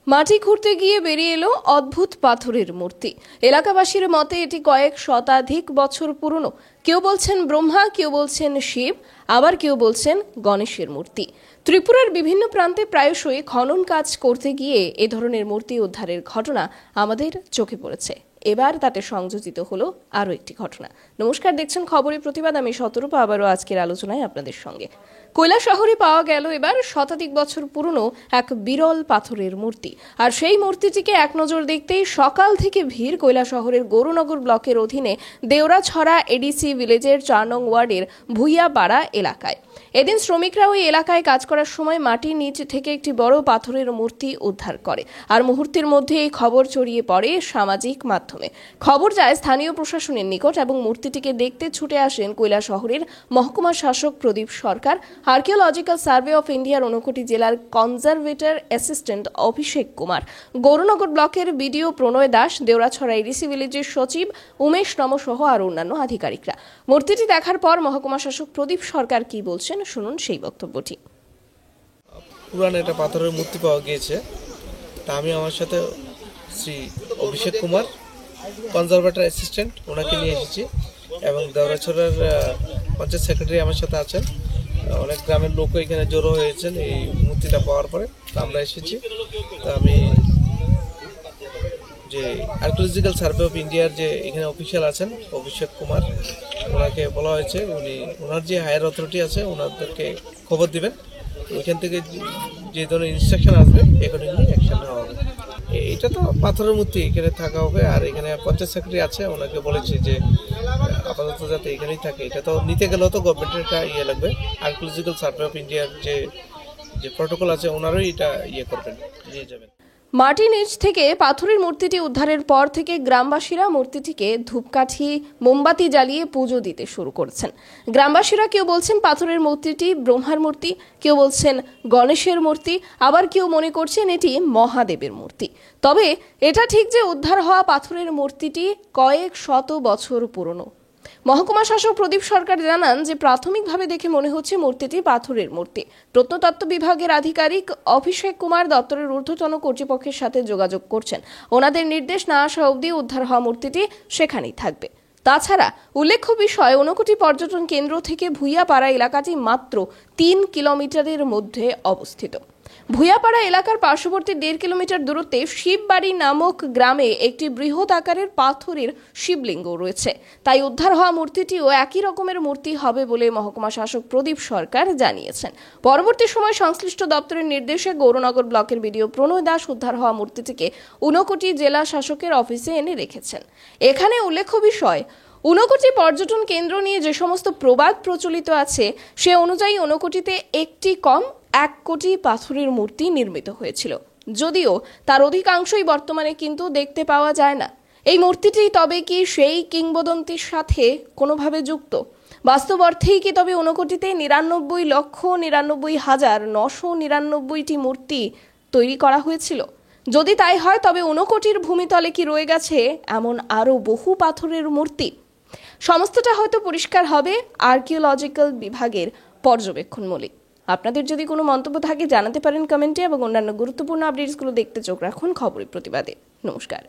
মাটি খুঁড়তে গিয়ে বেরিয়ে এলো অদ্ভুত পাথরের মূর্তি। এলাকাবাসীর মতে এটি কয়েক শতাধিক বছর পুরনো। কেউ বলছেন ব্রহ্মা, কেউ বলছেন শিব, আবার কেউ বলছেন গণেশের মূর্তি। ত্রিপুরার বিভিন্ন প্রান্তে প্রায়শই খনন কাজ করতে গিয়ে এ ধরনের মূর্তি উদ্ধারের ঘটনা আমাদের চোখে পড়েছে। এবার তাতে সংযোজিত হলো আরও একটি ঘটনা। নমস্কার, দেখছেন খবরের প্রতিবাদ। আমি শতরূপা আবারও আজকের আলোচনায় আপনাদের সঙ্গে। কৈলাসহরে পাওয়া গেল এবার শতাধিক বছর পুরনো এক বিরল পাথরের মূর্তি। আর সেই মূর্তিটিকে এক নজর দেখতেই সকাল থেকে ভিড় কৈলাসহরের গৌরনগর ব্লকের অধীনে দেওরাছড়া এডিসি ভিলেজের 4 নং ওয়ার্ডের ভুইয়াপাড়া এলাকায়। এদিন শ্রমিকরা ওই এলাকায় কাজ করার সময় মাটির নিচ থেকে একটি বড় পাথরের মূর্তি উদ্ধার করে। আর মুহূর্তের মধ্যে এই খবর ছড়িয়ে পড়ে সামাজিক মাধ্যমে। খবর যায় স্থানীয় প্রশাসনের নিকট এবং মূর্তিটিকে দেখতে ছুটে আসেন কৈলাসহরের মহকুমা শাসক প্রদীপ সরকার, আর্কিওলজিক্যাল সার্ভে অফ ইন্ডিয়ার ঊনকোটি জেলার কনজারভেটর অ্যাসিস্ট্যান্ট অভিষেক কুমার, গৌরনগর ব্লকের বিডিও প্রণয় দাস, দেওরাছড়া এডিসি ভিলেজের সচিব উমেশ নম সহ আর অন্যান্য আধিকারিকরা। মূর্তিটি দেখার পর মহকুমা শাসক প্রদীপ সরকার কি বলছেন শুনুন সেই বক্তব্যটি। পুরান একটা পাথরের মূর্তি পাওয়া গিয়েছে। তা আমি আমার সাথে শ্রী অভিষেক কুমার, কনজারভেটর অ্যাসিস্ট্যান্ট, ওনাকে নিয়ে এসেছি এবং দেওরাছড়ার পঞ্চায়েত সেক্রেটারি আমার সাথে আছেন। অনেক গ্রামের লোকও এখানে জড়ো হয়েছেন এই মূর্তিটা পাওয়ার পরে। আমরা এসেছি। তা আমি যে আর্কিওলজিক্যাল সার্ভে অফ ইন্ডিয়ার যে এখানে অফিসিয়াল আছেন অভিষেক কুমার, ওনাকে বলা হয়েছে ওনার যে হায়ার অথরিটি আছে ওনাদেরকে খবর দিবেন। ওইখান থেকে যে ধরনের ইনস্ট্রাকশন আসবে অ্যাকর্ডিংলি অ্যাকশন নেওয়া হবে। এটা তো পাথরের মূর্তি, এখানে থাকা হবে। আর এখানে পঞ্চায়েত সেক্রেটারি আছে, ওনাকে বলেছি যে আপাতত যাতে এখানেই থাকে। এটা তো নিতে গেলেও তো গভর্নমেন্টের একটা লাগবে। আর্কিওলজিক্যাল সার্ভে অফ ইন্ডিয়ার যে প্রটোকল আছে ওনারই এটা করবেন, নিয়ে যাবেন। মাটির নিচ থেকে পাথরের মূর্তিটি উদ্ধারের পর থেকে গ্রামবাসীরা মূর্তিটিকে ধূপকাঠি, মোমবাতি জ্বালিয়ে পুজো দিতে শুরু করেছেন। গ্রামবাসীরা কেউ বলছেন পাথরের মূর্তিটি ব্রহ্মার মূর্তি, কেউ বলছেন গণেশের মূর্তি, আবার কেউ মনে করছেন এটি মহাদেবের মূর্তি। তবে এটা ঠিক যে উদ্ধার হওয়া পাথরের মূর্তিটি কয়েক শত বছর পুরনো। মহকুমা শাসক প্রদীপ সরকার জানান যে প্রাথমিকভাবে দেখে মনে হচ্ছে মূর্তিটি পাথরের মূর্তি। প্রত্নতত্ত্ব বিভাগের আধিকারিক অভিষেক কুমার দপ্তরের ঊর্ধ্বতন কর্তৃপক্ষের সাথে যোগাযোগ করছেন। ওনাদের নির্দেশ না আসা অবধি উদ্ধার হওয়া মূর্তিটি সেখানেই থাকবে। তাছাড়া উল্লেখ্য বিষয়, ঊনকোটি পর্যটন কেন্দ্র থেকে ভুইয়াপাড়া এলাকাটি মাত্র 3 কিলোমিটারের মধ্যে অবস্থিত। ভুইয়াপাড়া এলাকার পার্শ্ববর্তী 1.5 কিলোমিটার দূরত্বে শিববাড়ি নামক গ্রামে একটি বৃহৎ আকারের পাথরের শিবলিঙ্গ রয়েছে। তাই উদ্ধার হওয়া মূর্তিটিও একই রকমের মূর্তি হবে বলে মহকুমা শাসক প্রদীপ সরকার জানিয়েছেন। পরবর্তী সময় সংশ্লিষ্ট দপ্তরের নির্দেশে গৌরনগর ব্লকের বিডিও প্রণয় দাস উদ্ধার হওয়া মূর্তিটিকে ঊনকোটি জেলা শাসকের অফিসে এনে রেখেছেন। এখানে উল্লেখ্য বিষয়, ঊনকোটি পর্যটন কেন্দ্র নিয়ে যে সমস্ত প্রবাদ প্রচলিত আছে সে অনুযায়ী ঊনকোটিতে একটি কম 1 কোটি পাথরের মূর্তি নির্মিত হয়েছিল, যদিও তার অধিকাংশই বর্তমানে কিন্তু দেখতে পাওয়া যায় না। এই মূর্তিটি তবে কি সেই কিংবদন্তির সাথে কোনোভাবে যুক্ত? বাস্তব অর্থেই কি তবে ঊনকোটিতে 99,99,999টি মূর্তি তৈরি করা হয়েছিল? যদি তাই হয় তবে ঊনকোটির ভূমিতলে কি রয়ে গেছে এমন আরও বহু পাথরের মূর্তি? সমস্তটা হয়তো পরিষ্কার হবে আর্কিওলজিক্যাল বিভাগের পর্যবেক্ষণমূলক। আপনাদের যদি কোনো মন্তব্য থাকে জানাতে পারেন কমেন্টে, এবং অন্যান্য গুরুত্বপূর্ণ আপডেটসগুলো দেখতে চোখ রাখুন খবরের প্রতিবাদে। নমস্কার।